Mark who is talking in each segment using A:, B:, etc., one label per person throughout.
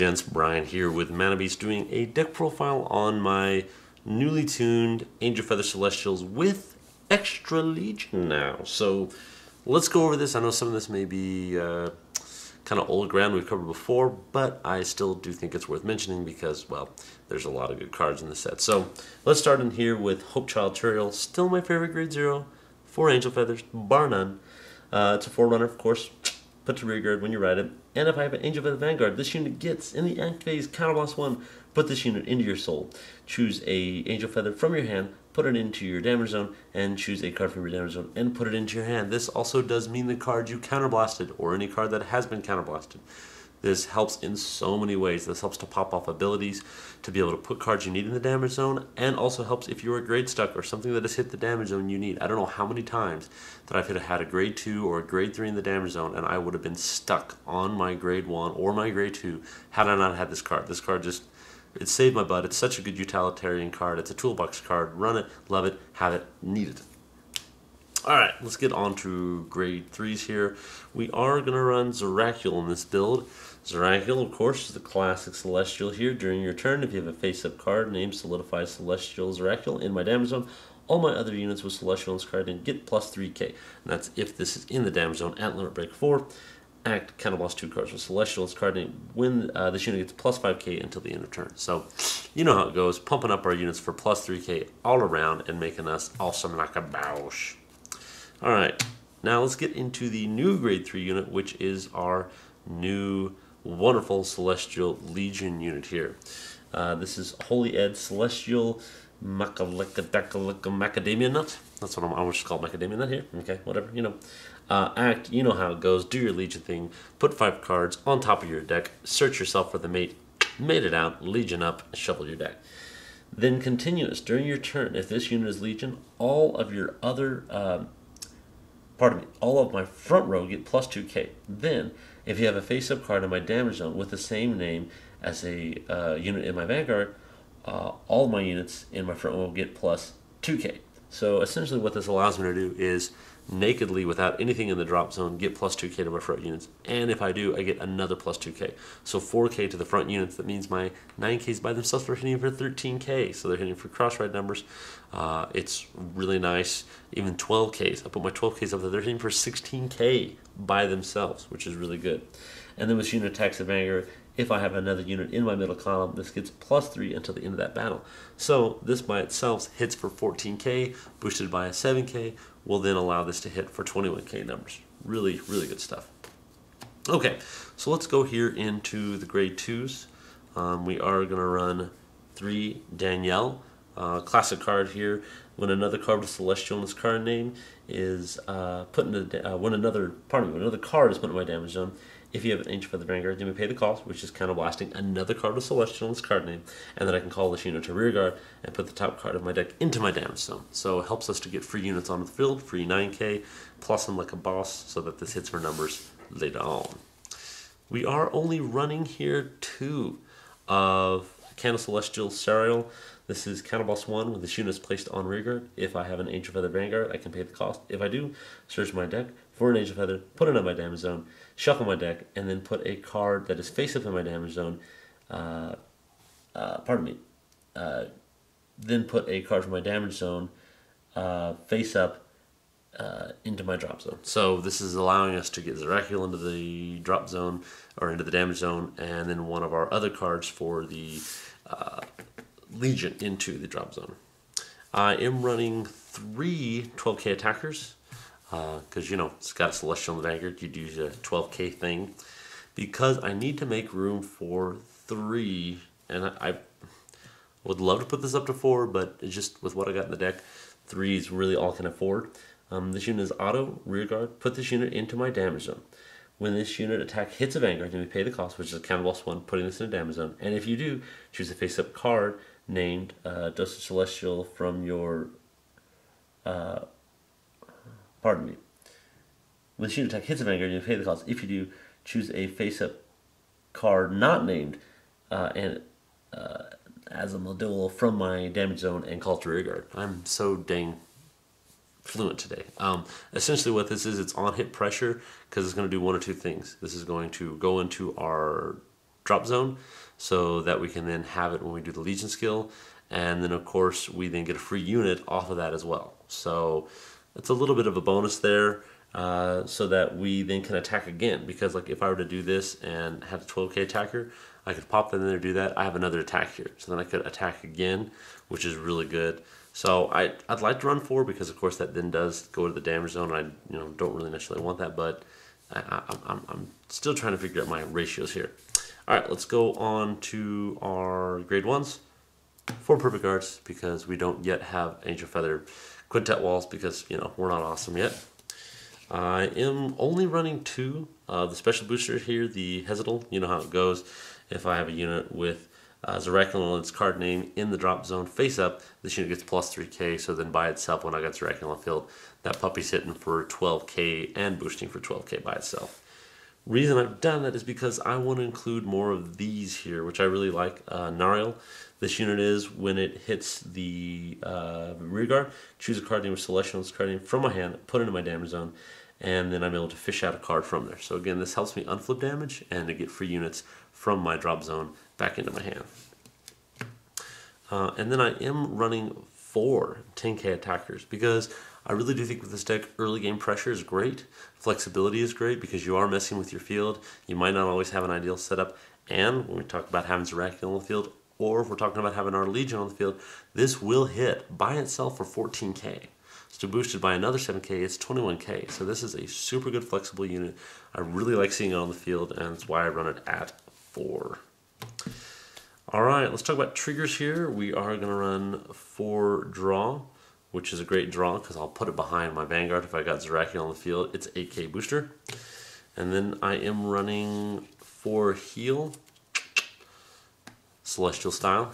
A: gents, Brian here with Mana Beast doing a deck profile on my newly tuned Angel Feather Celestials with Extra Legion now. So let's go over this. I know some of this may be kind of old ground we've covered before, but I still do think it's worth mentioning because, well, there's a lot of good cards in the set. So let's start in here with Hope Child Turiel, still my favorite grade 0, 4 Angel Feathers, bar none. It's a Forerunner, of course. Put to rear guard when you ride it. And if I have an Angel Feather Vanguard, this unit gets, in the act phase, counterblast 1, put this unit into your soul. Choose a Angel Feather from your hand, put it into your damage zone, and choose a card from your damage zone, and put it into your hand. This also does mean the card you counterblasted, or any card that has been counterblasted. This helps in so many ways. This helps to pop off abilities, to be able to put cards you need in the damage zone, and also helps if you're a grade stuck or something that has hit the damage zone you need. I don't know how many times that I've had a grade 2 or a grade 3 in the damage zone, and I would have been stuck on my grade 1 or my grade 2 had I not had this card. This card just, it saved my butt. It's such a good utilitarian card. It's a toolbox card. Run it, love it, have it, need it. Alright, let's get on to grade 3s here. We are going to run Zeracul in this build. Zeracul, of course, is the classic Celestial here. During your turn, if you have a face-up card named Solidify Celestial Zeracul in my damage zone, all my other units with Celestial in this card and get plus 3k. And that's if this is in the damage zone at limit break 4. Act, counterblast 2 cards with Celestial in this card name. When this unit gets plus 5k until the end of turn. So, you know how it goes. Pumping up our units for plus 3k all around and making us awesome like a Bausch. Alright, now let's get into the new grade 3 unit, which is our new wonderful Celestial Legion unit here. This is Holy Ed Celestial Macadamia Nut. That's what I'm just called, Macadamia Nut here. Okay, whatever, you know. Act, you know how it goes. Do your Legion thing. Put 5 cards on top of your deck. Search yourself for the mate. Mate it out. Legion up. Shuffle your deck. Then continuous. During your turn, if this unit is Legion, all of your other... all of my front row get plus 2k. Then, if you have a face-up card in my damage zone with the same name as a unit in my Vanguard, all of my units in my front row get plus 2k. So essentially what this allows me to do is nakedly, without anything in the drop zone, get plus 2k to my front units. And if I do, I get another plus 2k. So 4k to the front units. That means my 9ks by themselves are hitting for 13k. So they're hitting for cross-ride numbers. It's really nice. Even 12ks. I put my 12ks up there. They're hitting for 16k by themselves, which is really good. And then with unit attacks at Vanguard, if I have another unit in my middle column, this gets plus 3 until the end of that battle. So this by itself hits for 14k, boosted by a 7k, will then allow this to hit for 21k numbers. Really, really good stuff. Okay, so let's go here into the grade 2s. We are going to run 3 Danielle. Classic card here. When another card with Celestial in its card name is when another card is put in my damage zone, if you have an Angel Feather Vanguard, then we pay the cost, which is counterblasting another card with Celestial in its card name, and then I can call this unit to rear guard and put the top card of my deck into my damage zone. So it helps us to get free units onto the field, free 9k, plus them like a boss, so that this hits for numbers later on. We are only running here 2 of Candle Celestial Serial. This is counterblast 1 when this unit is placed on rear guard. If I have an Angel Feather Vanguard, I can pay the cost. If I do, search my deck for an Angel Feather, put it on my damage zone, shuffle my deck, and then put a card that is face up in my damage zone. Then put a card from my damage zone face up into my drop zone. So this is allowing us to get Zeracul into the drop zone or into the damage zone, and then one of our other cards for the Legion into the drop zone. I am running 3 12k attackers because, you know, it's got a Celestial in the Vanguard. You do the 12k thing because I need to make room for 3, and I would love to put this up to 4, but it's just with what I got in the deck, 3 is really all I can afford. This unit is auto, rear guard, put this unit into my damage zone. When this unit attack hits a Vanguard, then we pay the cost, which is a counterblast 1, putting this in a damage zone. And if you do, choose a face-up card named Dosage Celestial from your... When this unit attack hits a Vanguard, you pay the cost. If you do, choose a face-up card not named as a module from my damage zone and call to rear guard. I'm so dang fluent today. Essentially what this is, it's on hit pressure because it's going to do one or two things. This is going to go into our drop zone, so that we can then have it when we do the Legion skill. And then of course we then get a free unit off of that as well. So it's a little bit of a bonus there, so that we then can attack again. Because like if I were to do this and have a 12k attacker, I could pop that in there, do that. I have another attack here, so then I could attack again, which is really good. So I'd like to run 4 because of course that then does go to the damage zone. I don't really necessarily want that, but I'm still trying to figure out my ratios here. All right, let's go on to our grade 1s. 4 perfect guards because we don't yet have Angel Feather quintet walls because we're not awesome yet. I am only running 2 of the special boosters here, the Hesital. You know how it goes. If I have a unit with Zeraculon and its card name in the drop zone face up, this unit gets plus 3k, so then by itself when I got Zeraculon field, that puppy's hitting for 12k and boosting for 12k by itself. Reason I've done that is because I want to include more of these here, which I really like. Nariel, this unit is when it hits the rear guard, choose a card name with Celestial's card name from my hand, put it in my damage zone, and then I'm able to fish out a card from there. So again, this helps me unflip damage and to get free units from my drop zone back into my hand. And then I am running 4 10k attackers because I really do think with this deck, early game pressure is great. Flexibility is great because you are messing with your field. You might not always have an ideal setup. And when we talk about having Zeraculon on the field, or if we're talking about having our Legion on the field, this will hit by itself for 14k. So boosted by another 7k, it's 21k. So this is a super good flexible unit. I really like seeing it on the field, and that's why I run it at 4. All right, let's talk about triggers here. We are going to run 4 draw, which is a great draw because I'll put it behind my Vanguard if I got Zeraculon on the field. It's 8k booster. And then I am running 4 heal, Celestial style.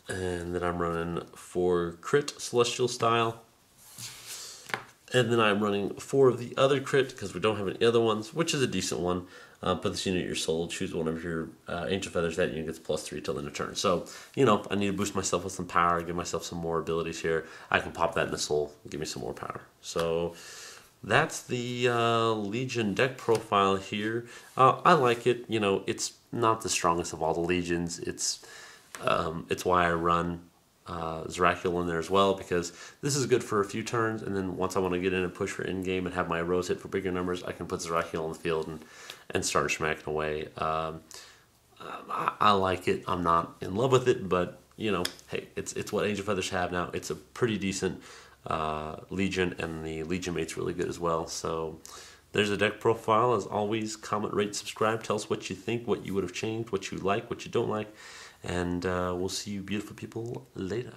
A: And then I'm running 4 crit, Celestial style. And then I'm running 4 of the other crit because we don't have any other ones, which is a decent one. Put this unit at your soul, choose one of your Ancient Feathers, that unit gets plus 3 till the end of turn. So, I need to boost myself with some power, give myself some more abilities here. I can pop that in the soul, give me some more power. So, that's the Legion deck profile here. I like it. It's not the strongest of all the Legions. It's why I run Zeraculon in there as well, because this is good for a few turns, and then once I want to get in and push for in-game and have my rows hit for bigger numbers, I can put Zeraculon on the field and start smacking away. I like it. I'm not in love with it, but, hey, it's what Angel Feathers have now. It's a pretty decent Legion, and the Legion mate's really good as well. So there's a deck profile. As always, comment, rate, subscribe. Tell us what you think, what you would have changed, what you like, what you don't like. And we'll see you beautiful people later.